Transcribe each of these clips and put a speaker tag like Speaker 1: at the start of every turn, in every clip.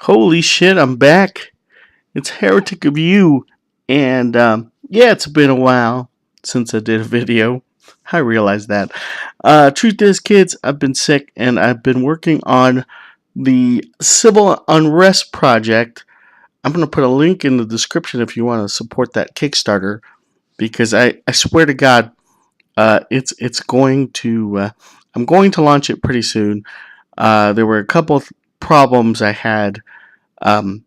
Speaker 1: Holy shit, I'm back. It's Heretic of You. And yeah, it's been a while since I did a video. I realize that. Truth is, kids, I've been sick and I've been working on the Civil Unrest project. I'm going to put a link in the description if you want to support that Kickstarter because I swear to God, it's going to. I'm going to launch it pretty soon. There were a couple of problems I had. Um,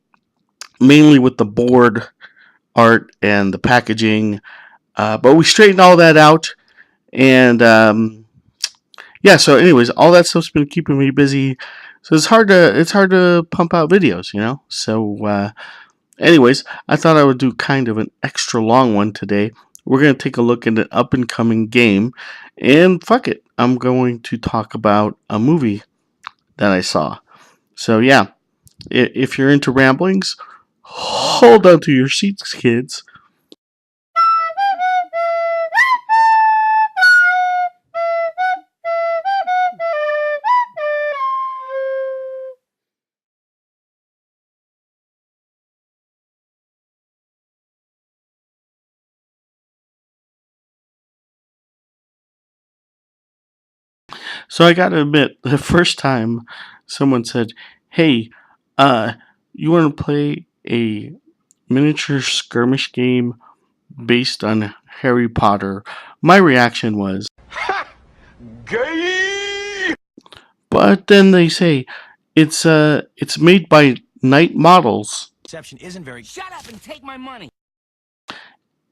Speaker 1: Mainly with the board art and the packaging. But we straightened all that out, and yeah. So, anyways, all that stuff's been keeping me busy. So it's hard to pump out videos, you know. So, anyways, I thought I would do kind of an extra long one today. We're gonna take a look at an up and coming game, and fuck it, I'm going to talk about a movie that I saw. So yeah, if you're into ramblings, hold on to your seats, kids. So I gotta admit, the first time someone said, "Hey, uh, you want to play a miniature skirmish game based on Harry Potter?" My reaction was,
Speaker 2: Gay!
Speaker 1: but then they say it's made by Night Models,
Speaker 2: Exception isn't very. Shut up and take my money.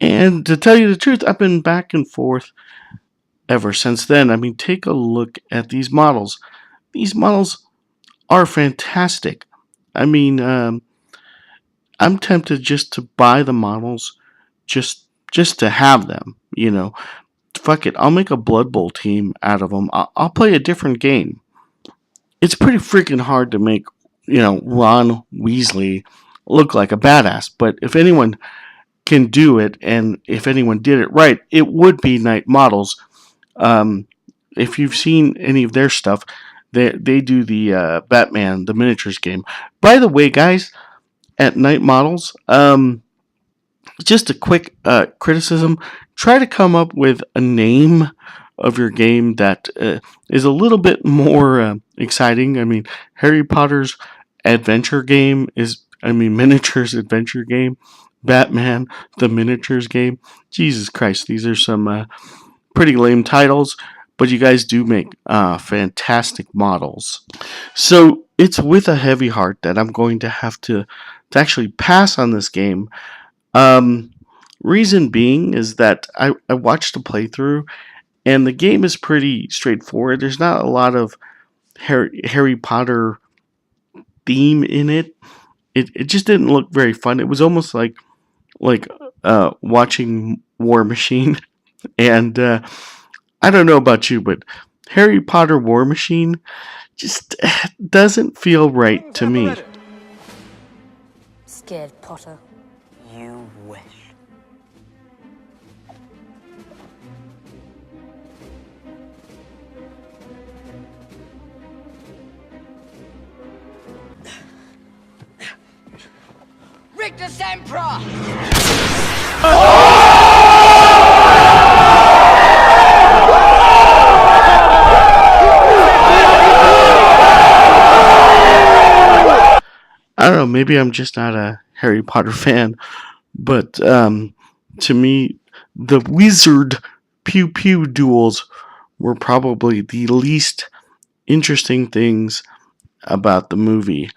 Speaker 1: and to tell you the truth, I've been back and forth ever since then. I mean, take a look at these models. These models are fantastic. I mean, I'm tempted just to buy the models, just to have them. You know, fuck it. I'll make a Blood Bowl team out of them. I'll play a different game. It's pretty freaking hard to make, Ron Weasley look like a badass. But if anyone can do it, and if anyone did it right, it would be Night Models. Um, if you've seen any of their stuff, they do the Batman the miniatures game. By the way, guys, at Night Models, just a quick criticism: try to come up with a name of your game that is a little bit more exciting. I mean, Harry Potter's adventure game is, miniatures adventure game. Batman, the miniatures game. Jesus Christ, these are some pretty lame titles, but you guys do make fantastic models. So it's with a heavy heart that I'm going to have to actually pass on this game. Um, Reason being is that I watched a playthrough, and the game is pretty straightforward. There's not a lot of Harry Potter theme in it. It just didn't look very fun. It was almost like watching War Machine, and I don't know about you, but Harry Potter War Machine just doesn't feel right to me.
Speaker 3: Scared, Potter.
Speaker 2: You wish. Rictus Emperor!
Speaker 1: I don't know, maybe I'm just not a Harry Potter fan, but to me, the wizard pew pew duels were probably the least interesting things about the movie.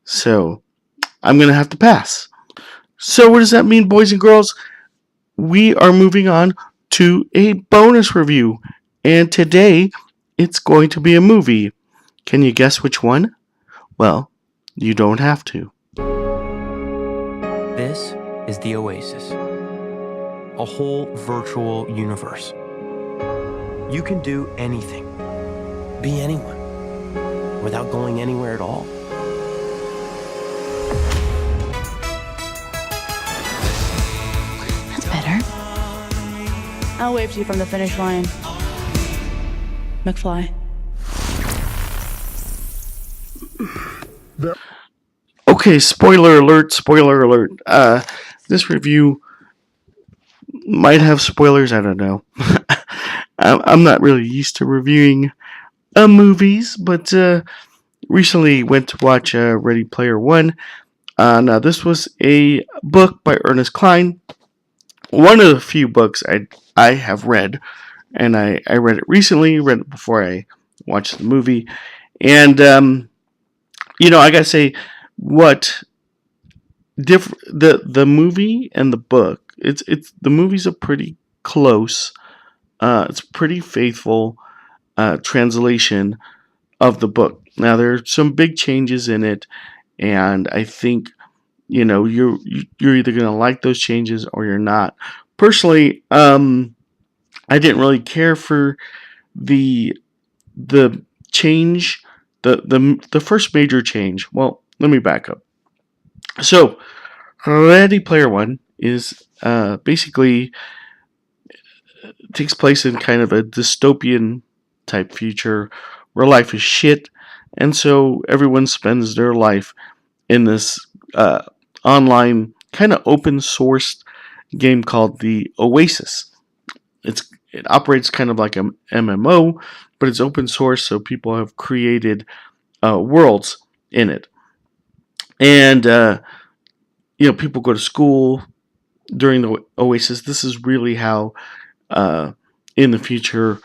Speaker 1: So I'm going to have to pass. So, what does that mean, boys and girls? We are moving on to a bonus review, and today it's going to be a movie. Can you guess which one? Well, you don't have to.
Speaker 4: This is the Oasis, a whole virtual universe. You can do anything, be anyone, without going anywhere at all.
Speaker 5: That's better.
Speaker 6: I'll wave to you from the finish line. McFly.
Speaker 1: Okay, spoiler alert, spoiler alert. This review might have spoilers, I don't know. I'm not really used to reviewing movies, but recently went to watch Ready Player One. Now, this was a book by Ernest Cline, one of the few books I have read, and I read it recently, read it before I watched the movie, and I gotta say, what the movie and the book, it's the movies are pretty close. It's pretty faithful translation of the book. Now there's some big changes in it, and I think you're either gonna like those changes or you're not. Personally, I didn't really care for the the change, the first major change. Well, let me back up. So, Ready Player One is basically takes place in kind of a dystopian type future where life is shit, and so everyone spends their life in this online kind of open sourced game called the Oasis. It operates kind of like an MMO, but it's open source, so people have created worlds in it, and people go to school during the Oasis. This is really how in the future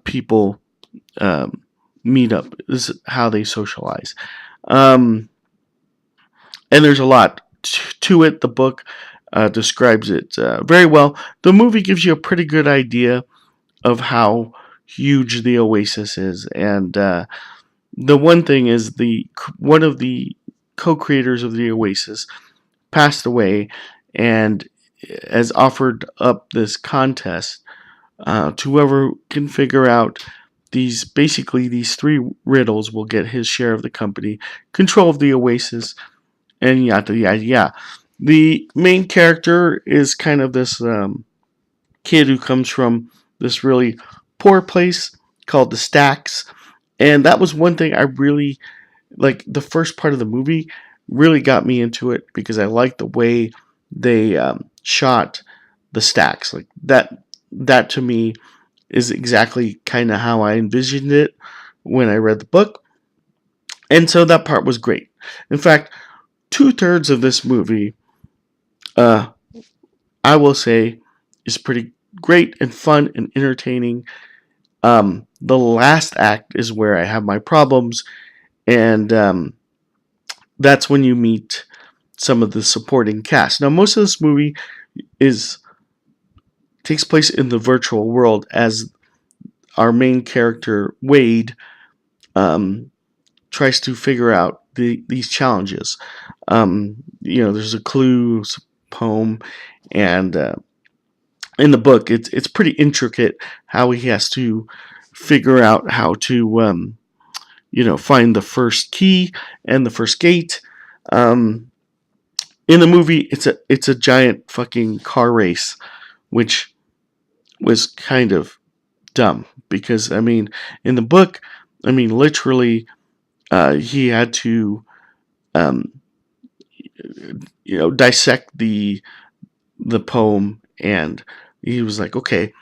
Speaker 1: people meet up. This is how they socialize. And there's a lot to it. The book describes it very well. The movie gives you a pretty good idea of how huge the Oasis is. And the one thing is one of the co-creators of the Oasis passed away and has offered up this contest to whoever can figure out these three riddles will get his share of the company, control of the Oasis, and yada yada yada. The main character is kind of this kid who comes from this really poor place called the Stacks, and that was one thing I really like. The first part of the movie really got me into it because I liked the way they shot the Stacks. Like that to me is exactly kind of how I envisioned it when I read the book, and so that part was great. In fact, 2/3 of this movie, I will say, is pretty great and fun and entertaining. The last act is where I have my problems, and that's when you meet some of the supporting cast. Now, most of this movie takes place in the virtual world as our main character Wade tries to figure out these challenges. There's a clue poem, and in the book, it's pretty intricate how he has to figure out how to find the first key and the first gate. In the movie, it's a giant fucking car race, which was kind of dumb because in the book, literally, he had to dissect the poem, and he was like, okay,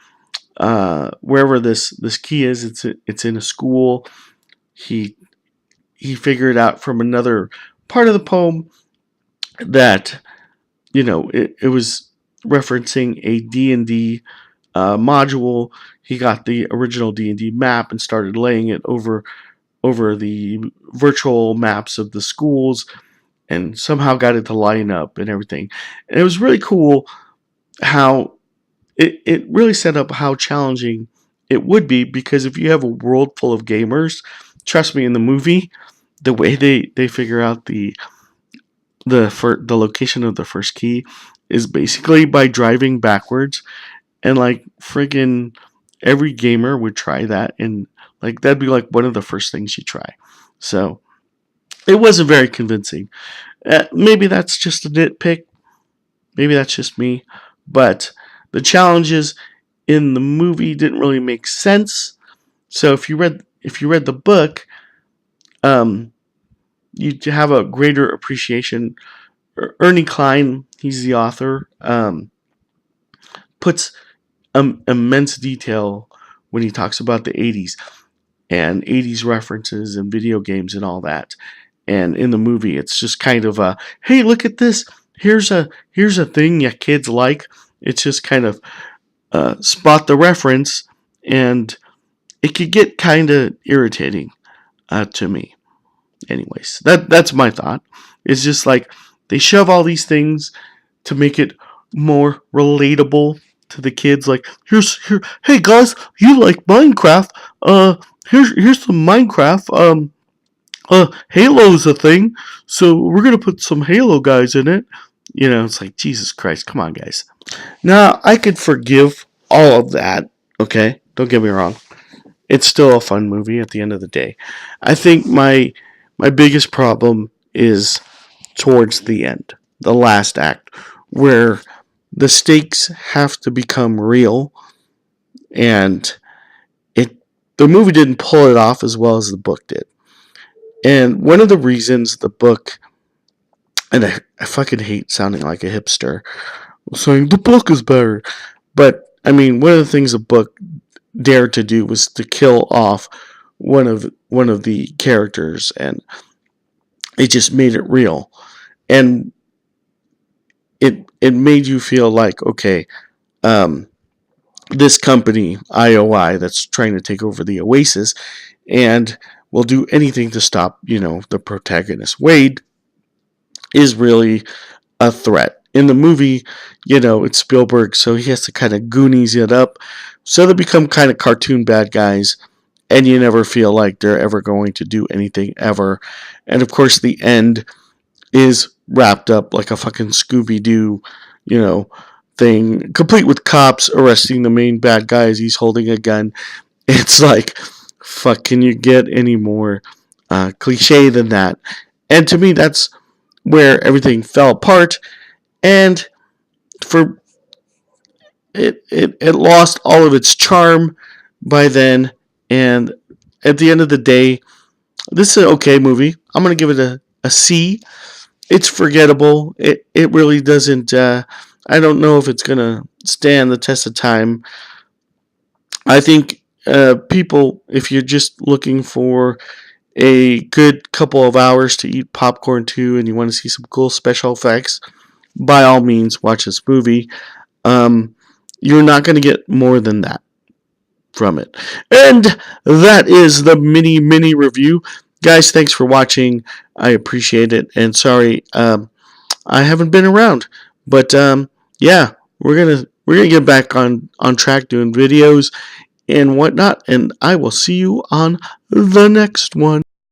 Speaker 1: wherever this key is, it's in a school. He figured out from another part of the poem that it was referencing a D&D module. He got the original D&D map and started laying it over the virtual maps of the schools, and somehow got it to line up and everything. And it was really cool how it really set up how challenging it would be, because if you have a world full of gamers, trust me, in the movie, the way they figure out the location of the first key is basically by driving backwards, and like friggin' every gamer would try that, and like that'd be like one of the first things you try. So it wasn't very convincing. Maybe that's just a nitpick. Maybe that's just me. But the challenges in the movie didn't really make sense. So if you read the book, you have a greater appreciation. Ernie Klein, he's the author, puts immense detail when he talks about the 80s and 80s references and video games and all that. And in the movie, it's just kind of a, hey, look at this. Here's a thing you kids like. It's just kind of spot the reference, and it could get kind of irritating to me. Anyways, that's my thought. It's just like they shove all these things to make it more relatable to the kids. Like, hey guys, you like Minecraft? Here's some Minecraft. Halo's a thing, so we're gonna put some Halo guys in it. You know, it's like, Jesus Christ, come on, guys. Now, I could forgive all of that, okay? Don't get me wrong. It's still a fun movie at the end of the day. I think my biggest problem is towards the end, the last act, where the stakes have to become real, and the movie didn't pull it off as well as the book did. And one of the reasons the book, and I fucking hate sounding like a hipster, saying the book is better, but I mean, one of the things the book dared to do was to kill off one of the characters, and it just made it real, and it made you feel like, okay, this company IOI that's trying to take over the Oasis, and will do anything to stop, the protagonist Wade, is really a threat. In the movie, it's Spielberg, so he has to kind of Goonies it up, so they become kind of cartoon bad guys, and you never feel like they're ever going to do anything ever. And of course, the end is wrapped up like a fucking Scooby-Doo, thing, complete with cops arresting the main bad guy as he's holding a gun. It's like, fuck, can you get any more cliche than that? And to me, that's where everything fell apart, and for it lost all of its charm by then. And at the end of the day, this is an okay movie. I'm gonna give it a C. It's forgettable. It really doesn't. I don't know if it's gonna stand the test of time. I think people, if you're just looking for a good couple of hours to eat popcorn to, and you want to see some cool special effects, by all means, watch this movie. You're not going to get more than that from it. And that is the mini review. Guys, thanks for watching. I appreciate it. And sorry, I haven't been around. But yeah, we're gonna get back on track doing videos and whatnot. And I will see you on the next one.